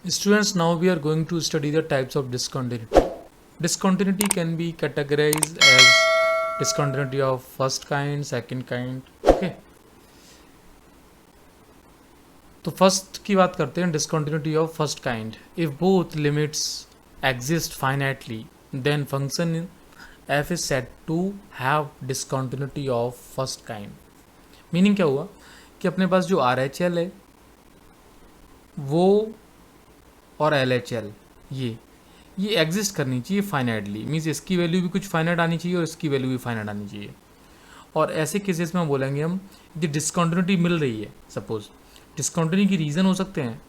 Students, now we are going to study the types of discontinuity. Discontinuity can be categorized as discontinuity of first kind, second kind. Okay. तो first की बात करते हैं, discontinuity of first kind. If both limits exist finitely then function F is said to have discontinuity of first kind. Meaning क्या हुआ कि अपने पास जो आर एच एल है वो और एल एच एल ये एग्जिस्ट करनी चाहिए फाइनाइटली. मीन्स इसकी वैल्यू भी कुछ फाइनाइट आनी चाहिए और इसकी वैल्यू भी फाइनाइट आनी चाहिए. और ऐसे केसेस में हम बोलेंगे हम यदि डिसकंटिन्यूटी मिल रही है, सपोज डिसकंटिन्यूटी की रीज़न हो सकते हैं,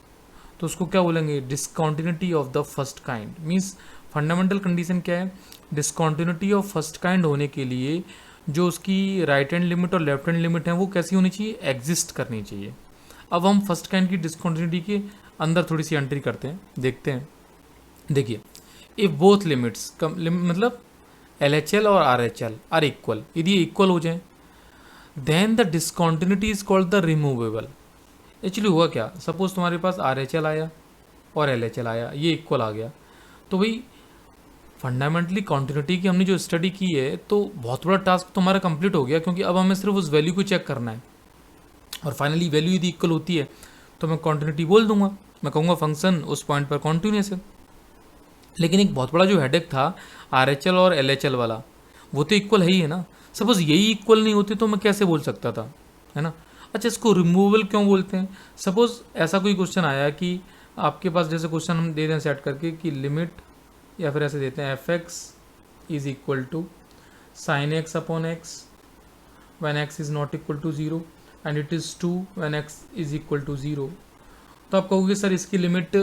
तो उसको क्या बोलेंगे, discontinuity of the first kind. Means fundamental condition क्या है, डिसकंटिन्यूटी ऑफ फर्स्ट काइंड होने के लिए जो उसकी राइट हैंड लिमिट और लेफ्ट हैंड लिमिट है वो कैसी होनी चाहिए, एग्जिस्ट करनी चाहिए. अब हम फर्स्ट काइंड की डिसकंटिन्यूटी के अंदर थोड़ी सी एंट्री करते हैं, देखते हैं. देखिए, इफ बोथ लिमिट्स मतलब एल एच एल और R H L are equal, यदि इक्वल हो जाए then the discontinuity is called the removable. Actually हुआ क्या, सपोज तुम्हारे पास आर एच एल आया और एल एच एल आया, ये इक्वल आ गया, तो भाई फंडामेंटली कॉन्टिन्यूटी की हमने जो स्टडी की है तो बहुत बड़ा टास्क तुम्हारा कंप्लीट हो गया, क्योंकि अब हमें सिर्फ उस वैल्यू को चेक करना है. और फाइनली वैल्यू यदि इक्वल होती है तो मैं कॉन्टिन्यूटी बोल दूंगा, मैं कहूँगा फंक्शन उस पॉइंट पर कॉन्टिन्यूस है. लेकिन एक बहुत बड़ा जो हेडेक था आर एच एल और एल एच एल वाला, वो तो इक्वल है ही है ना. सपोज यही इक्वल नहीं होते तो मैं कैसे बोल सकता था, है ना. अच्छा, इसको रिमूवल क्यों बोलते हैं. सपोज ऐसा कोई क्वेश्चन आया कि आपके पास जैसे क्वेश्चन हम दे दें सेट करके कि लिमिट, या फिर ऐसे देते हैं F X is equal to sine X upon X when X is not equal to zero and it is two when X is equal to zero. तो आप कहोगे सर इसकी लिमिट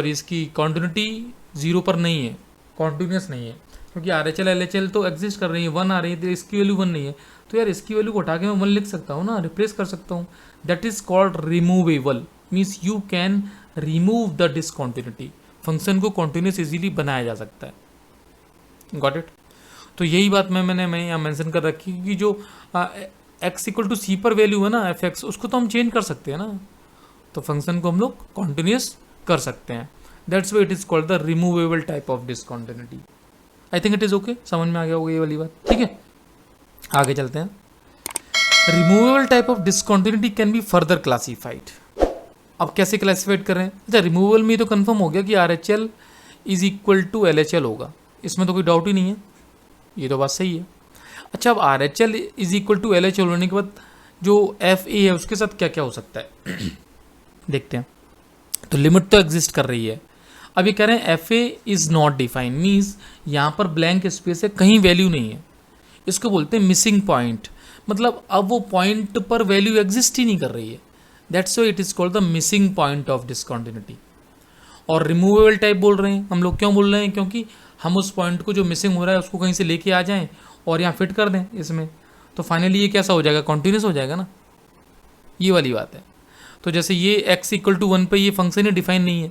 इसकी कॉन्टिन्यूटी ज़ीरो पर नहीं है, कॉन्टिन्यूस नहीं है, क्योंकि are H L L H L तो एग्जिस्ट कर रही है, वन आ रही है, तो इसकी वैल्यू वन नहीं है. तो यार इसकी वैल्यू को उठा के मैं वन लिख सकता हूँ ना, रिप्लेस कर सकता हूँ. That is called removable. Means you can remove the discontinuity. Function को कॉन्टिन्यूस इजीली बनाया जा सकता है. Got it. तो यही बात मैंने यहाँ मेंशन कर रखी कि जो एक्स इक्वल टू सी पर वैल्यू है ना एफ एक्स, उसको तो हम चेंज कर सकते हैं ना, तो फंक्शन को हम लोग कॉन्टिन्यूस कर सकते हैं. That's why it is called the removable type of discontinuity. I think it is okay, समझ में आ गया होगा ये वाली बात. ठीक है, आगे चलते हैं. Removable type of discontinuity can be further classified. अब कैसे क्लासिफाइड कर रहे हैं. अच्छा, रिमूवेबल में तो कंफर्म हो गया कि R H L is equal to L H L होगा, इसमें तो कोई डाउट ही नहीं है, ये तो बात सही है. अच्छा, अब R H L is equal to L H L होने के बाद जो एफ ए है उसके साथ क्या क्या हो सकता है देखते हैं. तो लिमिट तो एग्जिस्ट कर रही है. अब ये कह रहे हैं F A is not define, means यहाँ पर ब्लैंक स्पेस है, कहीं वैल्यू नहीं है. इसको बोलते हैं मिसिंग पॉइंट. मतलब अब वो पॉइंट पर वैल्यू एग्जिस्ट ही नहीं कर रही है. That's why it is called the missing point of discontinuity. और रिमूवेबल टाइप बोल रहे हैं हम लोग, क्यों बोल रहे हैं, क्योंकि हम उस पॉइंट को जो मिसिंग हो रहा है उसको कहीं से लेके आ जाएं और यहाँ फिट कर दें इसमें, तो फाइनली ये कैसा हो जाएगा, कॉन्टिन्यूस हो जाएगा ना. ये वाली बात है. तो जैसे ये x इक्वल टू वन पर ये फंक्शन ही डिफाइन नहीं है,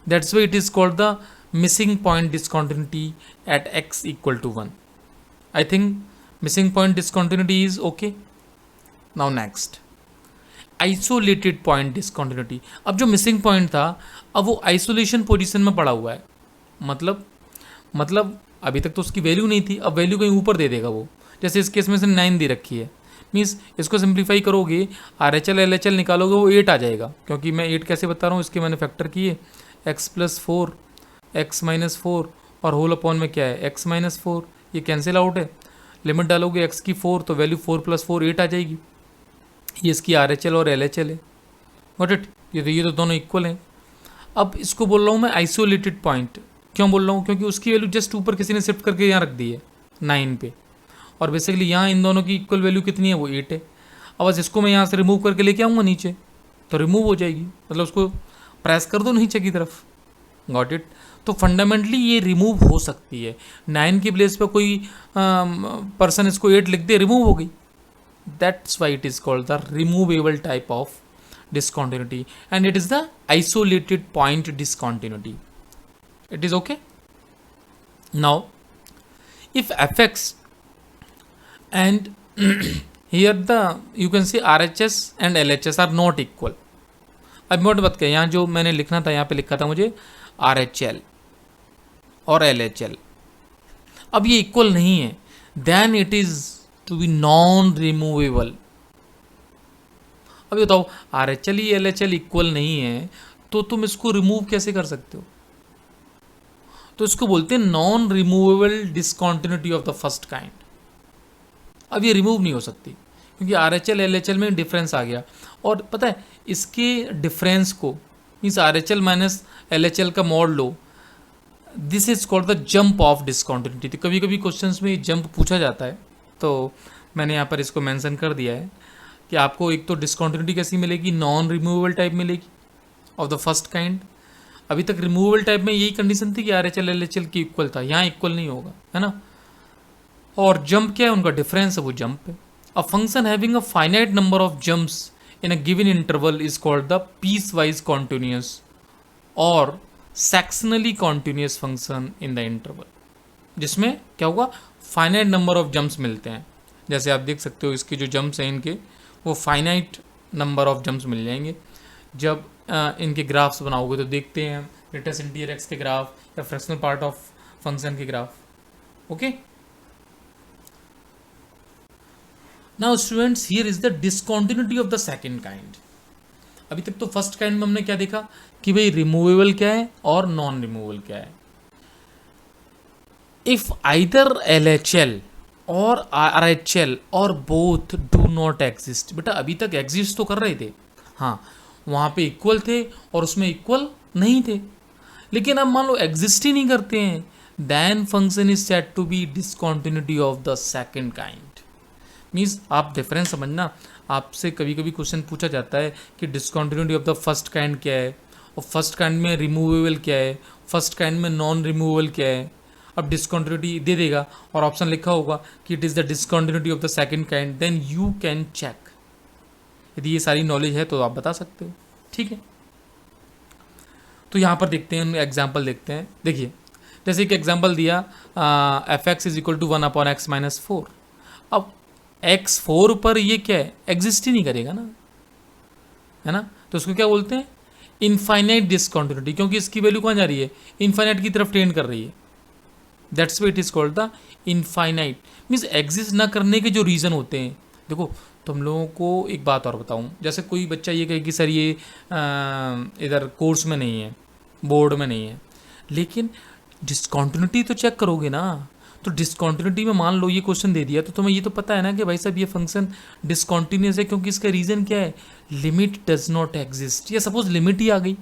that's why it is called the missing point discontinuity at x equal to one. I think missing point discontinuity is okay. Now next, isolated point discontinuity. अब जो missing point था अब वो isolation position में पड़ा हुआ है. मतलब अभी तक तो उसकी वैल्यू नहीं थी, अब वैल्यू कहीं ऊपर दे देगा वो. जैसे इस केस में से 9 दे रखी है, मीन्स इसको सिंप्लीफाई करोगे, are H L L H L निकालोगे वो 8 आ जाएगा, क्योंकि मैं 8 कैसे बता रहा हूँ, इसके मैंने फैक्टर किए x plus four x minus four और होल अपॉन में क्या है एक्स माइनस फोर. ये कैंसिल आउट है, लिमिट डालोगे एक्स की 4 तो वैल्यू 4 प्लस 4 8 आ जाएगी. ये इसकी आर एच एल और एल एच एल है. Got it. ये तो दोनों इक्वल हैं. अब इसको बोल रहा हूँ मैं आइसोलेटेड पॉइंट. क्यों बोल रहा हूँ, क्योंकि उसकी वैल्यू जस्ट ऊपर किसी ने शिफ्ट करके यहाँ रख दी है 9 पे, और बेसिकली यहाँ इन दोनों की इक्वल वैल्यू कितनी है, वो 8 है. अब बस इसको मैं यहाँ से रिमूव करके लेके आऊँगा नीचे, तो रिमूव हो जाएगी, मतलब उसको प्रेस कर दो नीचे की तरफ. Got it. तो फंडामेंटली ये रिमूव हो सकती है. 9 की प्लेस पर कोई पर्सन इसको 8 लिख दे, रिमूव हो गई. That's why it is called the removable type of discontinuity and it is the isolated point discontinuity. It is okay. Now if fx and here the you can see RHS and LHS are not equal. अब मोटे बात क्या, यहाँ जो मैंने लिखना था यहाँ पे लिखा था मुझे RHL और LHL, अब ये इक्वल नहीं है, then it is to be non removable. अब बताओ RHL ही LHL इक्वल नहीं है तो तुम इसको रिमूव कैसे कर सकते हो? तो इसको बोलते हैं non removable discontinuity of the first kind. अब ये रिमूव नहीं हो सकती क्योंकि RHL LHL में डिफरेंस आ गया, और पता है इसके डिफरेंस को मीन्स RHL माइनस LHL का mod low, this is called the jump of discontinuity. तो कभी कभी क्वेश्चंस में जंप पूछा जाता है, तो मैंने यहाँ पर इसको मेंशन कर दिया है कि आपको एक तो डिसकॉन्टिन्यूटी कैसी मिलेगी, नॉन रिमूवेबल टाइप मिलेगी ऑफ द फर्स्ट काइंड। अभी तक रिमूवेबल टाइप में यही कंडीशन थी कि RHL LHL की इक्वल था, यहाँ इक्वल नहीं होगा, है ना। और जंप क्या है, उनका डिफरेंस है, वो जंप है। A function having a finite number of jumps in a given interval is called the piecewise continuous और sectionally continuous function in the interval, जिसमें क्या होगा, फाइनाइट नंबर ऑफ जंप्स मिलते हैं। जैसे आप देख सकते हो इसके जो जंप्स हैं इनके, वो फाइनाइट नंबर ऑफ जंप्स मिल जाएंगे। जब इनके ग्राफ्स बनाओगे तो देखते हैं ग्रेटेस्ट इंटीरियर एक्स के ग्राफ या फ्रैक्शनल पार्ट ऑफ फंक्शन के graph. Okay, now students here is the discontinuity of the second kind. अभी तक तो फर्स्ट काइंड में हमने क्या देखा कि भाई रिमूवेबल क्या है और नॉन रिमूवेबल क्या है। इफ आइदर LHL और RHL और बोथ डू नॉट एग्जिस्ट, बेटा अभी तक एग्जिस्ट तो कर रहे थे, हाँ वहाँ पे इक्वल थे और उसमें इक्वल नहीं थे, लेकिन अब मान लो एग्जिस्ट ही नहीं करते हैं, then function is said to be discontinuity of the second kind. Means आप डिफरेंस समझना, आपसे कभी कभी क्वेश्चन पूछा जाता है कि discontinuity of the first kind क्या है, और फर्स्ट काइंड में रिमूवेबल क्या है, फर्स्ट काइंड में नॉन रिमूवेबल क्या है। अब डिसकॉन्टिन्यूटी दे देगा और ऑप्शन लिखा होगा कि it is the discontinuity of the second kind, then you can check. यदि ये सारी नॉलेज है तो आप बता सकते हो, ठीक है। तो यहाँ पर देखते हैं, एग्जाम्पल देखते हैं। देखिए जैसे एक एग्जाम्पल दिया, fx is equal to 1/x-4। अब x4 पर ये क्या है, एग्जिस्ट ही नहीं करेगा ना, है ना। तो उसको क्या बोलते हैं, इनफाइनाइट डिसकॉन्टिन्यूटी, क्योंकि इसकी वैल्यू कहाँ जा रही है, इनफाइनाइट की तरफ टेंड कर रही है। That's why it is called the infinite. Means exist ना करने के जो रीज़न होते हैं, देखो तुम लोगों को एक बात और बताऊं, जैसे कोई बच्चा ये कहे कि सर ये इधर कोर्स में नहीं है, बोर्ड में नहीं है, लेकिन डिसकॉन्टिन्यूटी तो चेक करोगे ना। तो डिसकॉन्टिन्यूटी में मान लो ये क्वेश्चन दे दिया तो तुम्हें ये तो पता है ना कि भाई साहब ये फंक्शन डिसकॉन्टिन्यूस है, क्योंकि इसका रीज़न क्या है, लिमिट डज नॉट एग्जिस्ट। या सपोज लिमिट ही आ गई,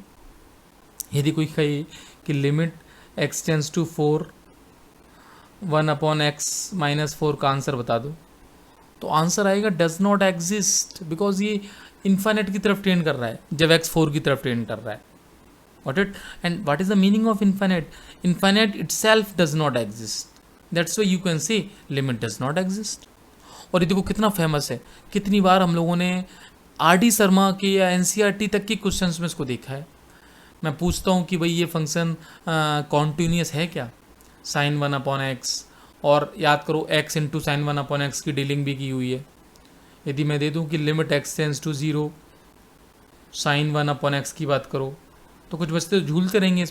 यदि कोई कहे कि limit x tends to 4 1/x-4 का आंसर बता दो, तो आंसर आएगा डज नॉट एग्जिस्ट, बिकॉज ये इन्फाइनाइट की तरफ टेंड कर रहा है जब x 4 की तरफ टेंड कर रहा है। Got it? And what is the meaning of infinite? Infinite itself does not exist. That's why you can say limit does not exist. और ये देखो कितना फेमस है, कितनी बार हम लोगों ने RD शर्मा के या NCERT तक के क्वेश्चंस में इसको देखा है। मैं पूछता हूँ कि भाई ये फंक्शन कॉन्टिन्यूस है क्या, sin 1/x, और याद करो x इंटू साइन 1/x की डीलिंग भी की हुई है। यदि मैं दे दूँ कि limit x tends to 0 sin 1/x की बात करो, तो कुछ बच्चे झूलते रहेंगे,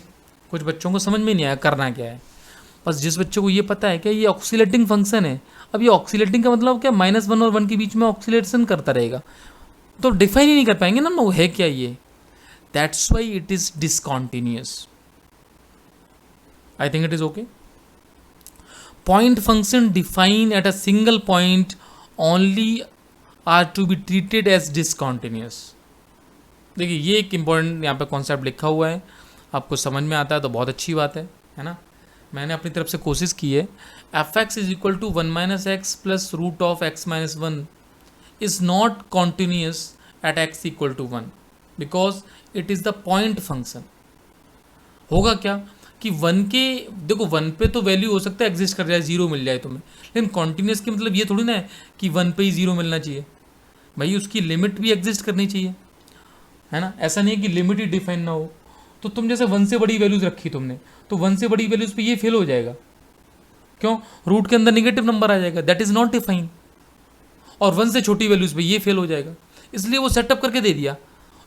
कुछ बच्चों को समझ में नहीं आया करना क्या है। बस जिस बच्चे को ये पता है कि ये ऑक्सीलेटिंग फंक्शन है, अब ये ऑक्सीलेटिंग का मतलब क्या, -1 और 1 के बीच में ऑक्सीलेशन करता रहेगा, तो डिफाइन ही नहीं कर पाएंगे ना वो है क्या ये। That's why it is discontinuous. I think it is okay. Point function define at a single point only are to be treated as discontinuous. देखिए ये एक इम्पॉर्टेंट यहाँ पे कॉन्सेप्ट लिखा हुआ है, आपको समझ में आता है तो बहुत अच्छी बात है ना। मैंने अपनी तरफ से कोशिश की है। fx is equal to 1 - x plus root of x - 1 is not continuous at x equal to 1 because it is the point function. होगा क्या कि 1 के, देखो 1 पे तो वैल्यू हो सकता है एग्जिस्ट कर जाए, 0 मिल जाए तुम्हें, लेकिन कॉन्टिन्यूस के मतलब ये थोड़ी ना है कि 1 पे ही 0 मिलना चाहिए, भाई उसकी लिमिट भी एग्जिस्ट करनी चाहिए, है ना। ऐसा नहीं है कि लिमिट ही डिफाइन ना हो। तो तुम जैसे 1 से बड़ी वैल्यूज रखी तुमने, तो 1 से बड़ी वैल्यूज पे ये फेल हो जाएगा, क्यों, रूट के अंदर नेगेटिव नंबर आ जाएगा, दैट इज नॉट डिफाइन। और 1 से छोटी वैल्यूज पे ये फेल हो जाएगा, इसलिए वो सेटअप करके दे दिया।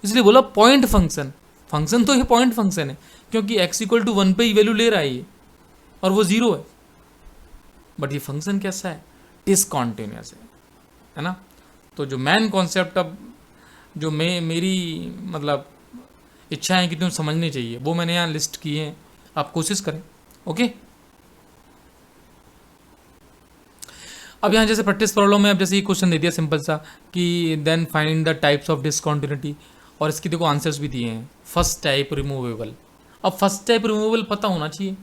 इसलिए बोला पॉइंट फंक्शन। फंक्शन तो ये पॉइंट फंक्शन है, क्योंकि x इक्वल टू 1 पे ही वैल्यू ले रहा है ये, और वो 0 है। बट ये फंक्शन कैसा है? डिसकॉन्टिन्यूस है ना। तो जो मेन कॉन्सेप्ट अब जो मेरी मतलब इच्छा है कि तुम समझनी चाहिए, वो मैंने यहाँ लिस्ट की है, आप कोशिश करें। ओके, अब यहाँ जैसे प्रैक्टिस प्रॉब्लम में अब जैसे ये क्वेश्चन दे दिया सिंपल सा कि then find the types of discontinuity, और इसकी देखो आंसर्स भी दिए हैं। First type removable. अब फर्स्ट टाइप रिमूवेबल पता होना चाहिए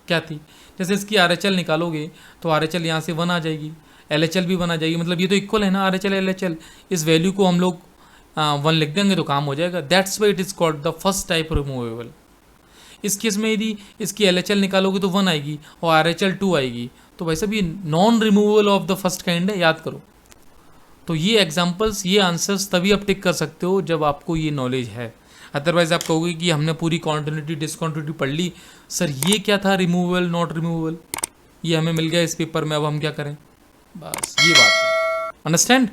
क्या थी। जैसे इसकी RHL निकालोगे तो RHL यहाँ से 1 आ जाएगी, LHL भी 1 आ जाएगी, मतलब ये तो इक्वल है ना RHL LHL। इस वैल्यू को हम लोग 1 लिख देंगे तो काम हो जाएगा। That's why it is called the first type removable. इस केस में यदि इसकी LHL निकालोगे तो 1 आएगी और RHL 2 आएगी, तो भाई साहब ये non removable of the first kind है, याद करो। तो ये एग्जांपल्स, ये आंसर्स तभी आप टिक कर सकते हो जब आपको ये नॉलेज है। अदरवाइज आप कहोगे कि हमने पूरी कॉन्टिन्यूटी डिसकॉन्टिन्यूटी पढ़ ली, सर ये क्या था रिमूवेबल नॉट रिमूवेबल, ये हमें मिल गया इस पेपर में, अब हम क्या करें। बस ये बात है, अंडरस्टैंड।